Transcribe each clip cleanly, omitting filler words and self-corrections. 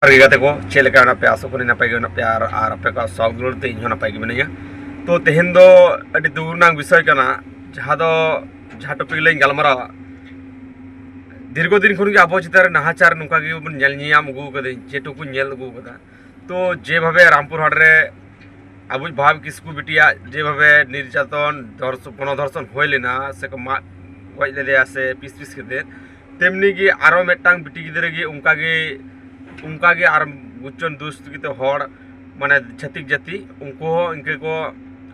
गाते को चेलेका पे आसो को नपाय गे पे आर पे का सब दुलते इन नपाय गे मिनिया तो तेहेन दो अडी दूरना विषय कना जहाँ टपिक लाइन गलमारा दीर्घ दिन खन अब चितार नाहाचार नुका गे बन नेलनियाम अगु कदे जेटुकु नेल अगु कदा तो जे भावे रामपुर हाट रे आबुज भाव किसकु बिटिया जे भावे निर्यातन गणधर्षण होय लेना से को मा गज लेदे से पिस पिस केते तेमनी गे आरो मेटांग बिटी गिदरे गे उनका गे आर गुचन दुष्ट की तो हड़ माने छतिक जाति उनको इनके को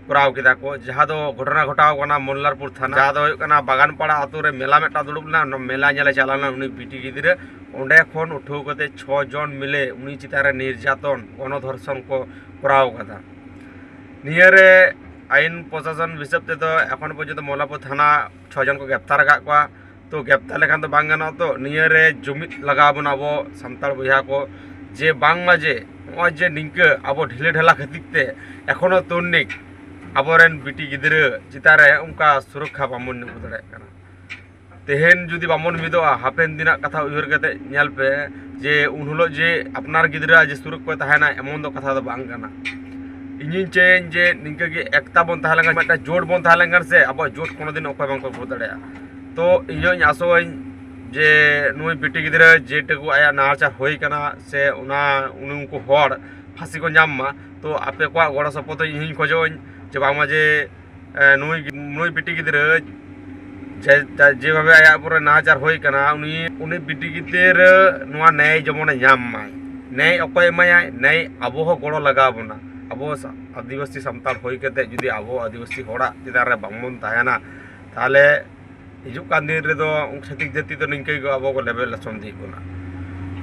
कराव केदा को जहाँ दो घटना घटाव कना मोल्लारपुर थाना जहाँ दो कना बागानपाड़ा आतु रे मेला मेटा दुड़ुबना मेला नेले चलाना उनी बिटी गिदरे ओंडे खन उठाव कते 6 जन मिले उनी चितारे निर्यातन गणधर्षण को कराव कदा नियरे आईन प्रशासन हिसाब ते तो एखन पर्यन्त मोल्लारपुर थाना 6 जन को ग्रेप्तार का को तो ग्रेप्तार लेखान तो बांग गाना तो नियरे जुमित लगाबन अब सान्ताड़ बया को जे बांग माजे नय जे निंके अब ढिले ढेला खातिरते एखोनो तन्निक आबोरेन बिटी गिद्रे चितारे उनका सुरक्षा बामन नुकु दाड़े काना तेहेन जुदी बामन मिदोआ हापेन दिना कथा उयहर कते नेल पे जे उन हलो जे अपनार गिद्रा जे सुरक्षा तहाना एमन दो कथा दो बांग काना इनिन चेन जे निंके गे एकता बन तहालेंगा मटा जोड़ बन तहालेंगा से अब जोड़ कोनो दिन अकय बांको बुझ दाड़े तो इन आसोई जे नुई बिटी गिद्रे जेटुकु आया नाचार होई कना से उना उनको हड़ फांसी को नामा तो आपे को गड़ सपोर्ट इन खोजों जे बांग जे नुई बिटी गिद्रे जे भावे आया पुरे नाचार होई कना उनी बिटी गिद्रे नुआ न्याय जमोने नामाय न्याय अकय एमाय न्याय अबो हो गड़ लगा बना अबो आदिवासी सान्ताड़ होई कते जुदी अबो आदिवासी हड़ा चिदारे बांगबन ताहेना ताहले हिजुकान दिन रे दो छतिक जाति तो निंके अब को लेवल समझी कोना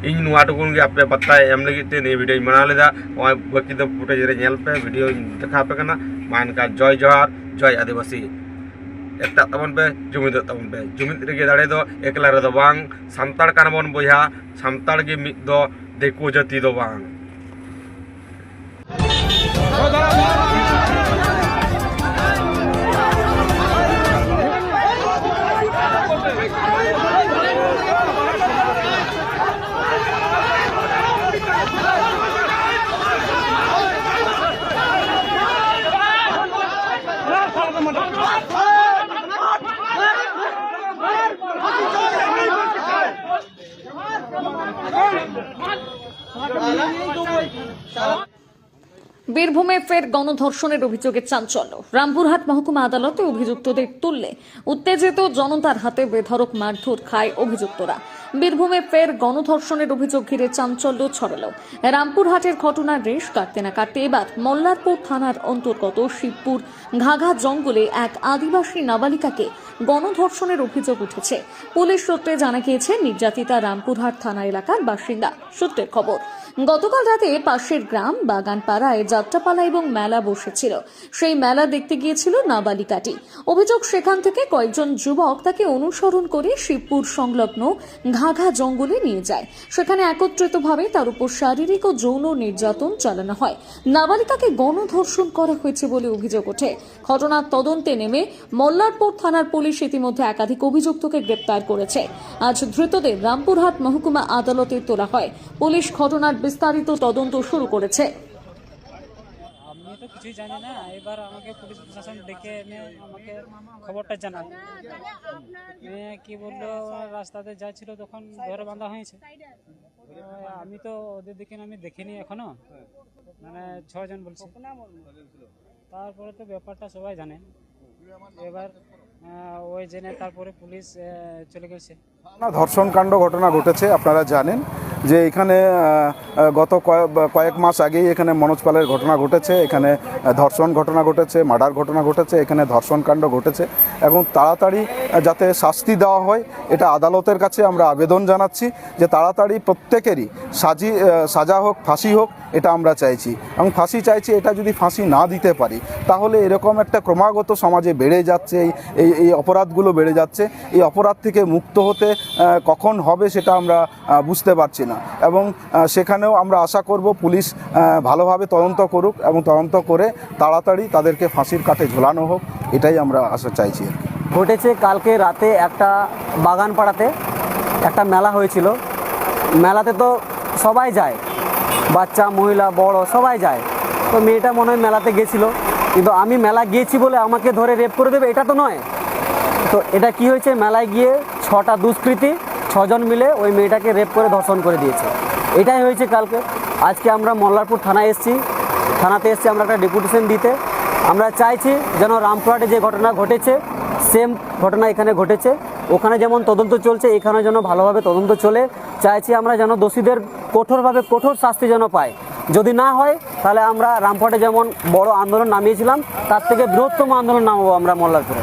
इन नुआ टुकुन गे आपे पत्ता एम लगी ते ने वीडियो बना लेदा ओय बाकी दो फुटेज रे नेल पे वीडियो देखा पे कना मान का जय जोहार जय आदिवासी एकता तबन पे जुमिद रे गे दाड़े दो एकला रे दो बांग सान्ताड़ कानबन बया सान्ताड़ गे मिद दो देखो जाति दो बांग বীরভূমে ফের গণধর্ষণের অভিযোগে চাঞ্চল্য রামপুরহাট মহকুমা আদালতে অভিযুক্তদের তুললে উত্তেজিত জনতার হাতে বেধড়ক মারধর খায় অভিযুক্তরা বীরভূমে ফের গণধর্ষণের অভিযোগ ঘিরে চাঞ্চল্য ছড়ালো রামপুরহাটের ঘটনার রেশ কাটতে না কাটতে এবার মোল্লারপুর থানার অন্তর্গত শিবপুর ঘাঘা জঙ্গলে এক আদিবাসী নাবালিকাকে গণধর্ষণের অভিযোগ উঠেছে পুলিশ সূত্রে জানা গিয়েছে নির্যাতিতা রামপুরহাট থানা এলাকার বাসিন্দা সূত্রের খবর গতকাল রাতে পাশের গ্রাম বাগানপাড়ায় যাত্রাপালা এবং মেলা বসেছিল সেই মেলা দেখতে গিয়েছিল নাবালিকাটি অভিযোগ সেখান থেকে কয়েকজন যুবক তাকে অনুসরণ করে শিবপুর সংলগ্ন ঘাঘা জঙ্গলে নিয়ে যায় সেখানে একত্রিতভাবে তার উপর শারীরিক ও যৌন নির্যাতন চালানো হয় নাবালিকাকে গণধর্ষণ করা হয়েছে বলে অভিযোগ ওঠে ঘটনার তদন্তে নেমে মোল্লারপুর থানার পুলিশ ইতিমধ্যে একাধিক অভিযুক্তকে গ্রেপ্তার করেছে আজ ধৃতদের রামপুরহাট মহকুমা আদালতে তোলা হয় পুলিশ ঘটনার বিস্তারিত তদন্ত শুরু করেছে আমি তো কিছুই জানি না এবার আমাকে পুলিশ প্রশাসন ডেকে এনে আমাকে খবরটা জানায় কি বললো রাস্তাতে যাচ্ছিল তখন ধরে বাঁধা হয়েছে আমি তো ওদের দিকে আমি দেখিনি এখনো মানে 6 জন বলছে তারপরে তো ব্যাপারটা সবাই জানে এবার ওই জেনে তারপরে পুলিশ চলে গেছে ধর্ষণ কাণ্ড ঘটনা ঘটেছে আপনারা জানেন যে এখানে গত কয়েক মাস আগেই এখানে মনোজ পালের ঘটনা ঘটেছে এখানে ধর্ষণ ঘটনা ঘটেছে মার্ডার ঘটনা ঘটেছে এখানে ধর্ষণ কাণ্ড ঘটেছে এবং তাড়াতাড়ি যাতে শাস্তি দেওয়া হয় এটা আদালতের কাছে আমরা আবেদন জানাচ্ছি যে তাড়াতাড়ি প্রত্যেকেরই সাজা হোক ফাঁসি হোক এটা আমরা চাইছি এবং ফাঁসি চাইছি এটা যদি ফাঁসি না দিতে পারি তাহলে এরকম একটা ক্রমাগত সমাজে বেড়ে যাচ্ছে এই অপরাধগুলো বেড়ে যাচ্ছে এই অপরাধ থেকে মুক্ত হতে কখন হবে সেটা আমরা বুঝতে পারছি না এবং সেখানেও আমরা আশা করব পুলিশ ভালোভাবে তদন্ত করুক এবং তদন্ত করে তাড়াতাড়ি তাদেরকে ফাঁসির কাঠে ঝোলানো হোক এটাই আমরা আশা চাইছি ঘটেছে কালকে রাতে একটা বাগানপাড়াতে একটা মেলা হয়েছিল মেলাতে তো সবাই যায়, বাচ্চা মহিলা বড় সবাই যায়। তো মেয়েটা মনে হয় মেলাতে গেছিলো, কিন্তু আমি মেলা গিয়েছি বলে আমাকে ধরে রেপ করে দেবে এটা তো নয়। তো এটা কি হয়েছে, মেলায় গিয়ে 6টা দুষ্কৃতী 6 জন মিলে ওই মেয়েটাকে রেপ করে ধর্ষণ করে দিয়েছে। এটাই হয়েছে কালকে। আজকে আমরা মল্লারপুর থানাতে এসেছি আমরা একটা ডেপুটেশন দিতে। আমরা চাইছি যেন রামপুরহাটে যে ঘটনা ঘটেছে সেম ঘটনা এখানে ঘটেছে, ওখানে যেমন তদন্ত চলছে এখানে যেন ভালোভাবে তদন্ত চলে। চাইছি আমরা যেন দোষীদের কঠোর শাস্তি যেন পায়। যদি না হয় তাহলে আমরা রামপুরহাটে যেমন বড় আন্দোলন নামিয়েছিলাম তার থেকে বৃহত্তম আন্দোলন নামাবো আমরা মল্লারপুরে।